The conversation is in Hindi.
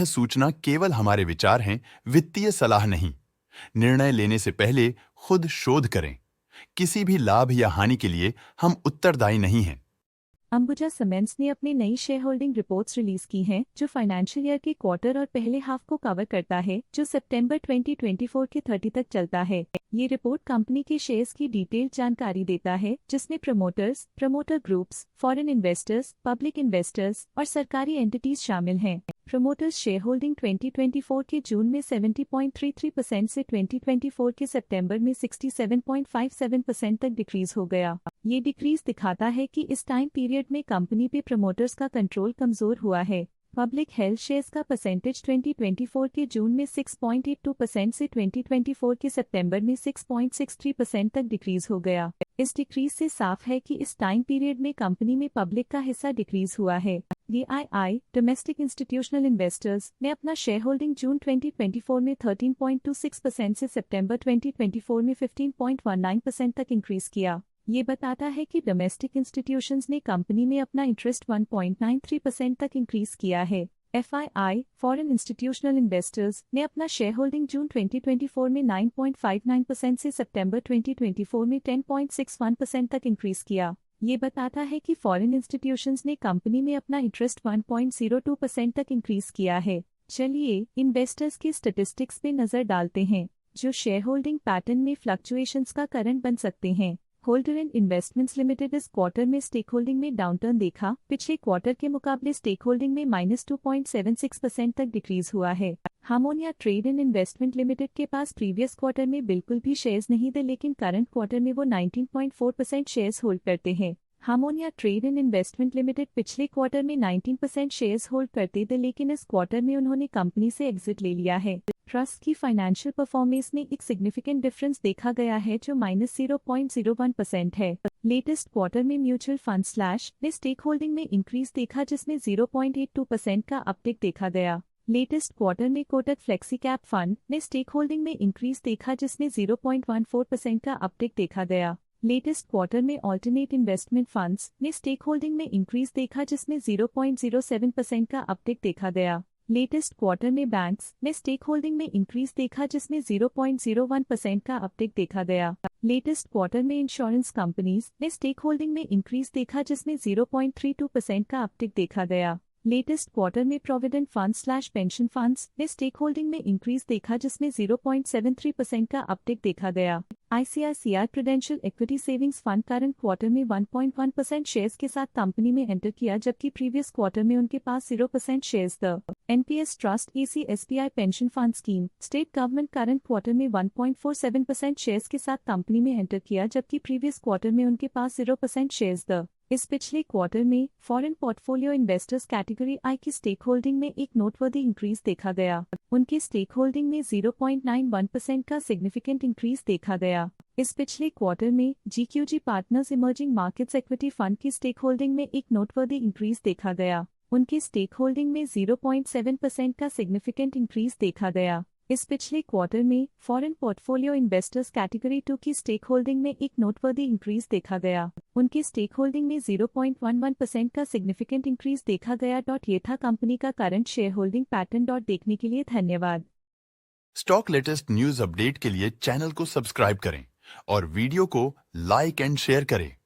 सूचना केवल हमारे विचार हैं, वित्तीय सलाह नहीं। निर्णय लेने से पहले खुद शोध करें। किसी भी लाभ या हानि के लिए हम उत्तरदायी नहीं हैं। अंबुजा सीमेंट्स ने अपनी नई शेयर होल्डिंग रिपोर्ट्स रिलीज की हैं, जो फाइनेंशियल ईयर के क्वार्टर और पहले हाफ को कवर करता है, जो सितंबर 2024 के 30 तक चलता है। ये रिपोर्ट कंपनी के शेयर्स की डिटेल्ड जानकारी देता है, जिसमें promoters, promoter groups, foreign investors, public investors और सरकारी एंटिटीज शामिल हैं। प्रमोटर्स शेयर होल्डिंग 2024 के जून में 70.33% से 2024 के सितंबर में 67.57% तक डिक्रीज हो गया। ये डिक्रीज दिखाता है कि इस टाइम पीरियड में कंपनी पे प्रमोटर्स का कंट्रोल कमजोर हुआ है। पब्लिक हेल्थ शेयर्स का परसेंटेज 2024 के जून में 6.82% से 2024 के सितंबर में 6.63% तक डिक्रीज हो गया। इस डिक्रीज से साफ है कि इस टाइम पीरियड में कंपनी में पब्लिक का हिस्सा डिक्रीज हुआ है। DII डोमेस्टिक इंस्टीट्यूशनल इन्वेस्टर्स ने अपना शेयर होल्डिंग जून 2024 में 13.26% से सितंबर 2024 में 15.19% तक इंक्रीज किया। ये बताता है कि डोमेस्टिक इंस्टीट्यूशंस ने कंपनी में अपना इंटरेस्ट 1.93% तक इंक्रीज किया है। FII फॉरेन इंस्टीट्यूशनल इन्वेस्टर्स ने अपना शेयर होल्डिंग जून 2024 में 9.59% से सितंबर 2024 में 10.61% तक इंक्रीज किया। ये बताता है कि फॉरेन इंस्टीट्यूशंस ने कंपनी में अपना इंटरेस्ट 1.02% तक इंक्रीज किया है। चलिए इन्वेस्टर्स की स्टैटिस्टिक्स पे नजर डालते हैं, जो शेयर होल्डिंग पैटर्न में फ्लक्चुएशंस का कारण बन सकते हैं। होल्डर एंड इन्वेस्टमेंट्स लिमिटेड इस क्वार्टर में स्टेक होल्डिंग में डाउनटर्न देखा। पिछले क्वार्टर के मुकाबले स्टेक होल्डिंग में -2.76% तक डिक्रीज हुआ है। हार्मोनिया ट्रेड एंड इन्वेस्टमेंट लिमिटेड के पास प्रीवियस क्वार्टर में बिल्कुल भी शेयर्स नहीं थे, लेकिन करंट क्वार्टर में वो 19.4% शेयर्स होल्ड करते हैं। हार्मोनिया ट्रेड एंड इन्वेस्टमेंट लिमिटेड पिछले क्वार्टर में 19% शेयर्स होल्ड करते थे, लेकिन इस क्वार्टर में उन्होंने कंपनी से एग्जिट ले लिया है। ट्रस्ट की फाइनेंशियल परफॉर्मेंस में एक सिग्निफिकेंट डिफरेंस देखा गया है, जो -0.01% है। लेटेस्ट क्वार्टर में म्यूचुअल फंड स्लैश ने स्टेक होल्डिंग में इंक्रीज देखा, जिसमें 0.82% का अपटिक देखा गया। लेटेस्ट क्वार्टर में कोटक फ्लेक्सी कैप फंड ने स्टेक होल्डिंग में इंक्रीज देखा, जिसमें 0.14% का अपटिक देखा गया। लेटेस्ट क्वार्टर में ऑल्टरनेट इन्वेस्टमेंट फंड्स ने स्टेक होल्डिंग में इंक्रीज देखा, जिसमें 0.07% का अपटिक देखा गया। लेटेस्ट क्वार्टर में बैंक्स ने स्टेक होल्डिंग में इंक्रीज देखा, जिसमें 0.01% का अपटिक देखा गया। लेटेस्ट क्वार्टर में इंश्योरेंस कंपनीज ने स्टेक होल्डिंग में इंक्रीज देखा, जिसमें 0.32% का अपटिक देखा गया। लेटेस्ट क्वार्टर में provident fund slash pension funds ने स्टेक होल्डिंग में इंक्रीज देखा, जिसमें 0.73% का अपटिक देखा गया। ICICI prudential equity savings fund current quarter में 1.1% शेयर्स के साथ कंपनी में एंटर किया, जबकि प्रीवियस क्वार्टर में उनके पास 0% शेयर्स थे। NPS trust AC SBI pension fund scheme state government current quarter में 1.47% शेयर्स के साथ कंपनी में एंटर किया, जबकि प्रीवियस क्वार्टर में उनके पास 0% शेयर्स थे। इस पिछले क्वार्टर में फॉरेन पोर्टफोलियो इन्वेस्टर्स कैटेगरी आई की स्टेक होल्डिंग में एक नोटवर्दी इंक्रीज देखा गया। उनकी स्टेक होल्डिंग में 0.91% का सिग्निफिकेंट इंक्रीज देखा गया। इस पिछले क्वार्टर में GQG partners emerging markets equity fund की स्टेक होल्डिंग में एक नोटवर्दी इंक्रीज देखा गया। उनकी स्टेक होल्डिंग में 0.7% का सिग्निफिकेंट इंक्रीज देखा गया। इस पिछले क्वार्टर में फॉरेन पोर्टफोलियो इन्वेस्टर्स कैटेगरी 2 की स्टेक होल्डिंग में एक नोटवर्दी इंक्रीज देखा गया। उनकी स्टेक होल्डिंग में 0.11% का सिग्निफिकेंट इंक्रीज देखा गया। ये था कंपनी का करंट शेयर होल्डिंग पैटर्न। देखने के लिए धन्यवाद। स्टॉक लेटेस्ट न्यूज अपडेट के लिए चैनल को सब्सक्राइब करें और वीडियो को लाइक एंड शेयर करें।